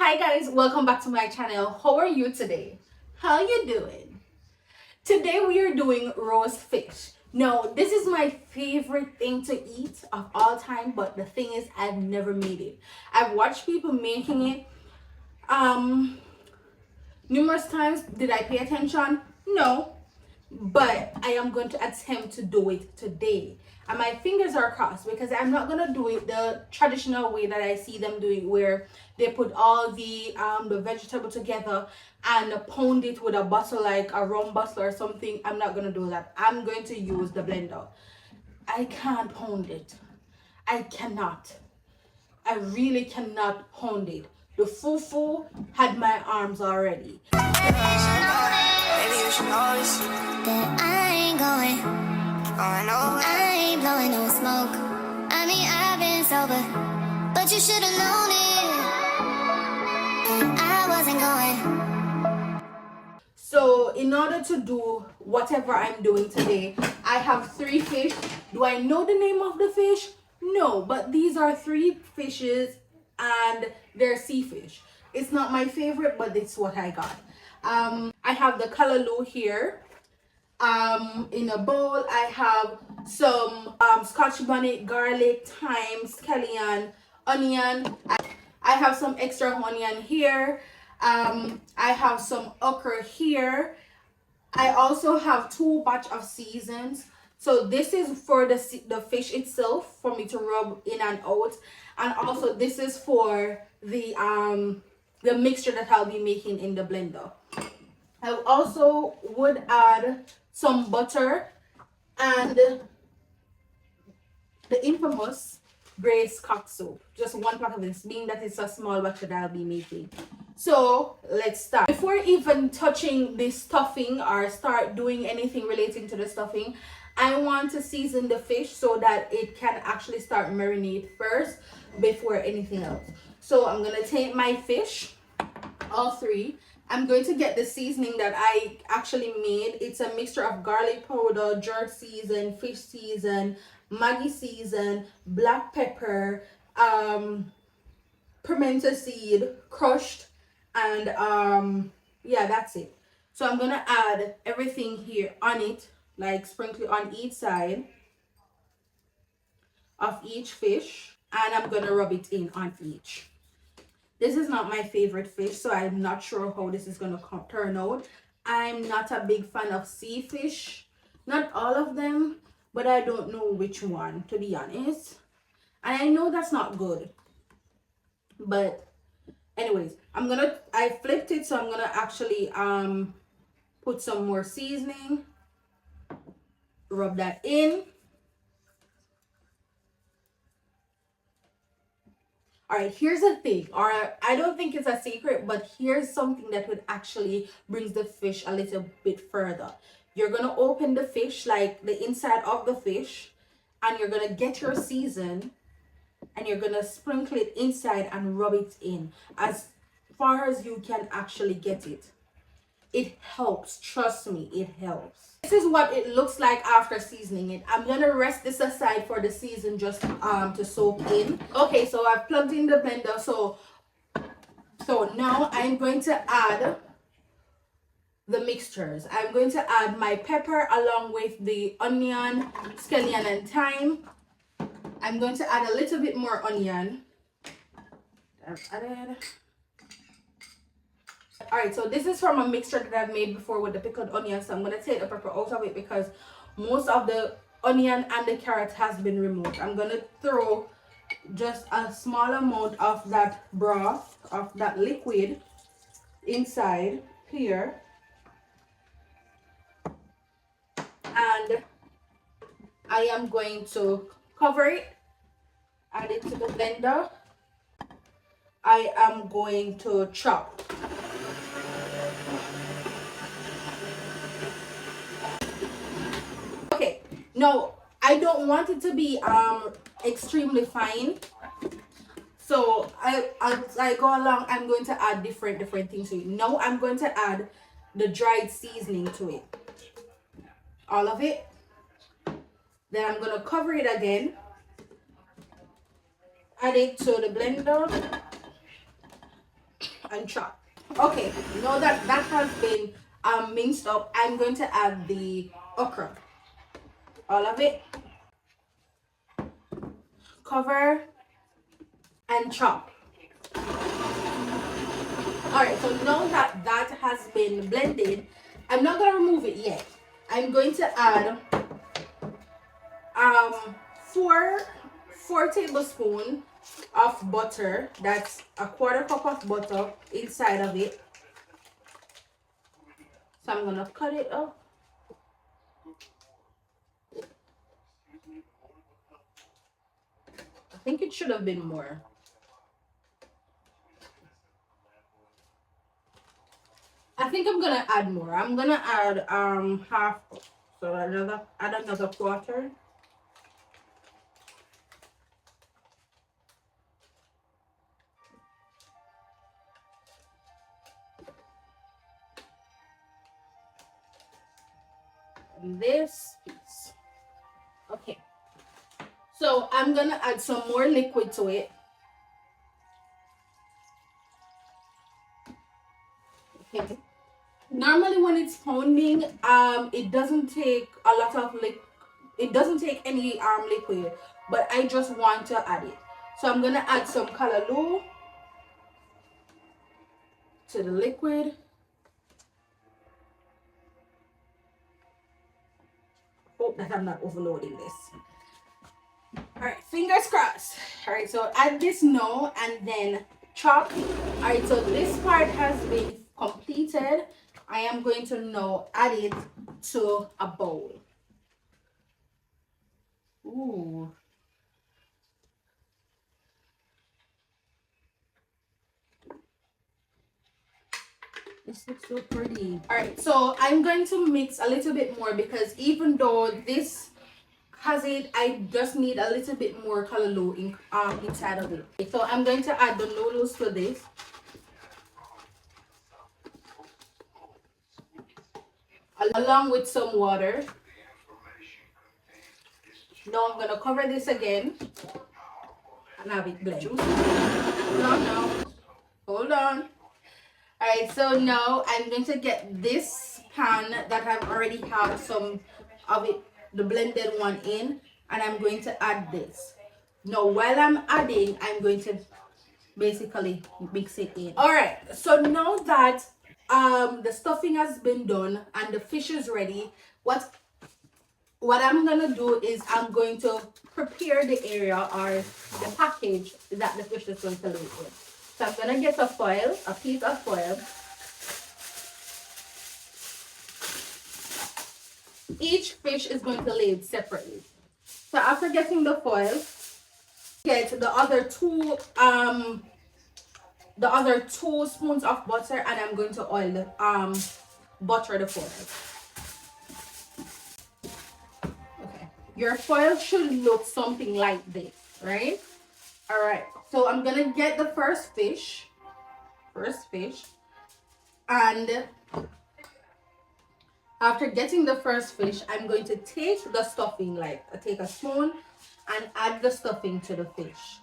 Hi guys, welcome back to my channel. How are you today? How you doing? Today we are doing roast fish. Now, this is my favorite thing to eat of all time, but the thing is I've never made it. I've watched people making it numerous times. Did I pay attention? No. But I am going to attempt to do it today, and my fingers are crossed because I'm not gonna do it the traditional way that I see them doing, where they put all the vegetable together and pound it with a bottle, like a rum bottle or something. I'm not gonna do that. I'm going to use the blender. I can't pound it. I cannot. I really cannot pound it. The fufu had my arms already. Maybe you should know this. That I ain't going nowhere. I ain't blowing no smoke. I mean, I've been sober, but you should have known it. And I wasn't going. So, in order to do whatever I'm doing today, I have 3 fish. Do I know the name of the fish? No, but these are 3 fishes and they're sea fish. It's not my favorite, but it's what I got. I have the callaloo here. In a bowl, I have some scotch bonnet, garlic, thyme, scallion, onion. I have some extra onion here. I have some okra here. I also have 2 batch of seasons. So this is for the fish itself, for me to rub in and out, and also this is for the mixture that I'll be making in the blender. I also would add some butter and the infamous Grace cock soup. Just 1 pack of this, being that it's a small batch that I'll be making. So let's start. Before even touching the stuffing or start doing anything relating to the stuffing, I want to season the fish so that it can actually start marinate first before anything else. So I'm gonna take my fish, all 3. I'm going to get the seasoning that I actually made. It's a mixture of garlic powder, jerk season, fish season, Maggi season, black pepper, pimento seed, crushed, and yeah, that's it. So I'm gonna add everything here on it, like sprinkle on each side of each fish, and I'm gonna rub it in on each. This is not my favorite fish, so I'm not sure how this is gonna turn out. I'm not a big fan of sea fish, not all of them, but I don't know which one, to be honest. And I know that's not good, but anyways, I flipped it, so I'm gonna actually put some more seasoning, rub that in. All right, here's the thing, or I don't think it's a secret, but here's something that would actually brings the fish a little bit further. You're gonna open the fish, like the inside of the fish, and you're gonna get your season and you're gonna sprinkle it inside and rub it in as far as you can actually get it. It helps, trust me, it helps. This is what it looks like after seasoning it. I'm gonna rest this aside for the season just to soak in. Okay, so I've plugged in the blender. So now I'm going to add the mixtures. I'm going to add my pepper along with the onion, scallion, and thyme. I'm going to add a little bit more onion. I've added. All right, so this is from a mixture that I've made before with the pickled onion. So I'm going to take the pepper out of it because most of the onion and the carrot has been removed. I'm going to throw just a small amount of that broth, of that liquid inside here. And I am going to cover it, add it to the blender. I am going to chop. Okay, no, I don't want it to be extremely fine. So as I go along, I'm going to add different things to it. Now I'm going to add the dried seasoning to it, all of it. Then I'm going to cover it again, add it to the blender, and chop. Okay, now that that has been minced up, I'm going to add the okra. All of it. Cover and chop. Alright, so now that that has been blended, I'm not going to remove it yet. I'm going to add um, four, 4 tablespoons of butter. That's a 1/4 cup of butter inside of it. So I'm going to cut it up. I think it should have been more. I think I'm gonna add more. I'm gonna add half, so add another 1/4. This piece. Okay. So I'm gonna add some more liquid to it. Okay. Normally when it's pounding, it doesn't take a lot of it doesn't take any liquid, but I just want to add it. So I'm gonna add some callaloo to the liquid. Hope that I'm not overloading this. Alright, fingers crossed. Alright, so add this now and then chop. Alright, so this part has been completed. I am going to now add it to a bowl. Ooh. This looks so pretty. Alright, so I'm going to mix a little bit more because even though this has it, I just need a little bit more callaloo inside of it. So I'm going to add the noodles to this. Along with some water. Now I'm gonna cover this again and have it blend. No, hold on. Alright, so now I'm going to get this pan that I've already have some of it, the blended one in, and I'm going to add this. Now while I'm adding, I'm going to basically mix it in. Alright, so now that the stuffing has been done and the fish is ready, what I'm gonna do is I'm going to prepare the area or the package that the fish is going to live in. So I'm gonna get a foil, a piece of foil. Each fish is going to live separately. So after getting the foil, get the other two spoons of butter, and I'm going to oil the butter the foil. Okay, your foil should look something like this, right? All right, so I'm gonna get the first fish, and after getting the first fish, I'm going to take the stuffing, like I take a spoon and add the stuffing to the fish.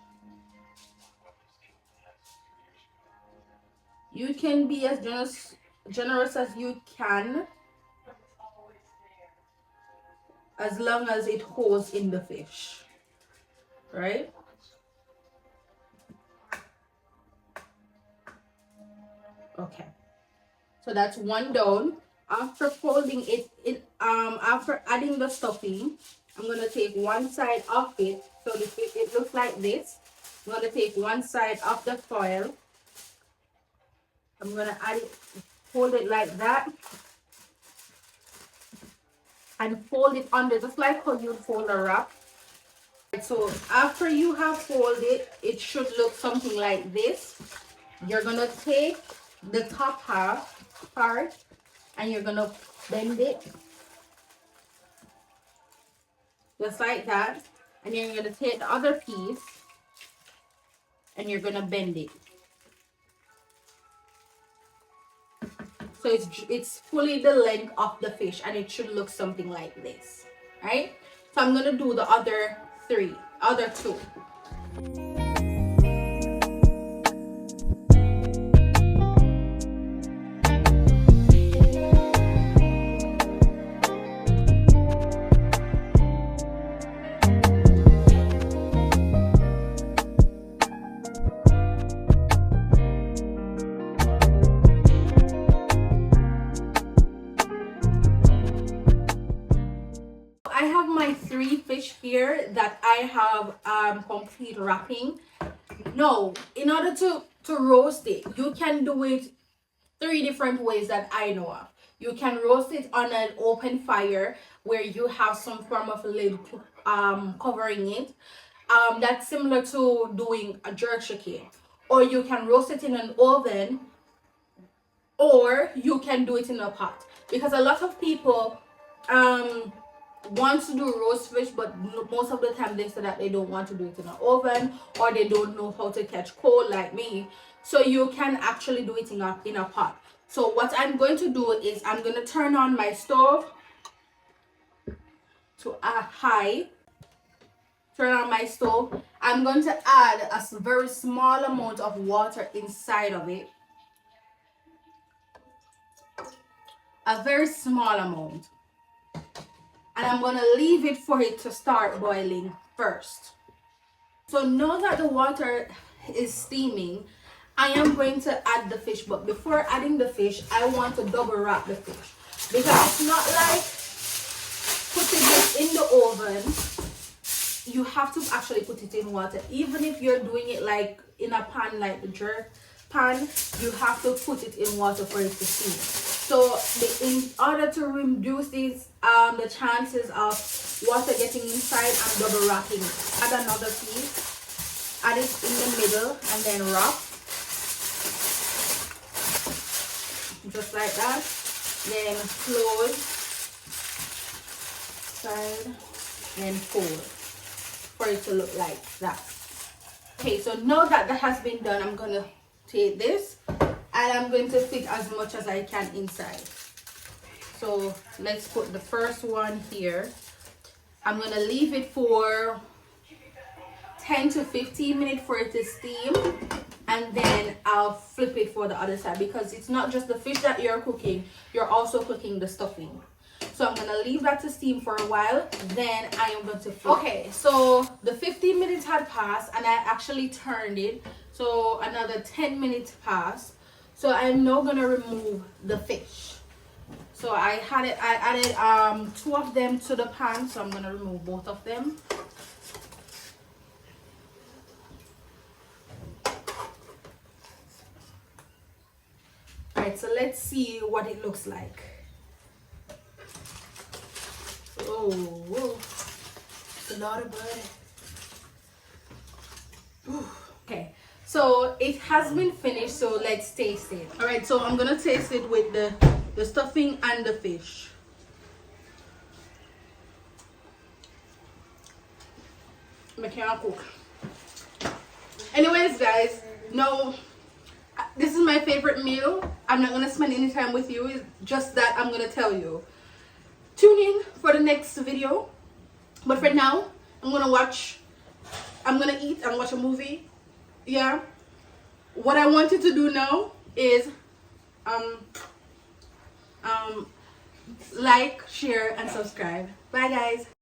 You can be as generous as you can, as long as it holds in the fish, right? Okay, so that's one down. After folding it, after adding the stuffing, I'm gonna take one side of it, so it looks like this. I'm gonna take one side of the foil. I'm gonna add it, fold it like that, and fold it under, just like how you'd fold a wrap. So after you have folded, it should look something like this. You're gonna take the top half part and you're gonna bend it just like that, and then you're gonna take the other piece and you're gonna bend it so it's fully the length of the fish, and it should look something like this, right? So I'm gonna do the other two. here that I have complete wrapping. No, in order to roast it, you can do it 3 different ways that I know of. You can roast it on an open fire where you have some form of lid covering it. That's similar to doing a jerk cake. Or you can roast it in an oven, or you can do it in a pot. Because a lot of people want to do roast fish, but most of the time they say that they don't want to do it in an oven, or they don't know how to catch cold like me. So you can actually do it in a pot. So what I'm going to do is I'm going to turn on my stove to a high. Turn on my stove. I'm going to add a very small amount of water inside of it. A very small amount. And I'm going to leave it for it to start boiling first. So now that the water is steaming, I am going to add the fish. But before adding the fish, I want to double wrap the fish. Because it's not like putting it in the oven. You have to actually put it in water. Even if you're doing it like in a pan, like the jerk pan, you have to put it in water for it to steam. So in order to reduce these the chances of water getting inside, I'm double wrapping. Add another piece, add it in the middle, and then wrap just like that. Then close, side, and fold for it to look like that. Okay, so now that that has been done, I'm gonna take this and I'm going to fit as much as I can inside. So let's put the first one here. I'm gonna leave it for 10 to 15 minutes for it to steam, and then I'll flip it for the other side, because it's not just the fish that you're cooking, you're also cooking the stuffing. So I'm gonna leave that to steam for a while, then I am going to flip. Okay, so the 15 minutes had passed and I actually turned it, so another 10 minutes passed. So I'm now gonna remove the fish. So I added 2 of them to the pan, so I'm gonna remove both of them. Alright, so let's see what it looks like. Oh, whoa. It's a lot of butter. Ooh. Okay, so it has been finished, so let's taste it. All right, so I'm gonna taste it with the stuffing and the fish. I can't cook. Anyways, guys, no, this is my favorite meal. I'm not gonna spend any time with you. It's just that I'm gonna tell you. Tune in for the next video. But for now, I'm gonna eat and watch a movie. Yeah. What I want you to do now is like, share, and subscribe. Bye, guys.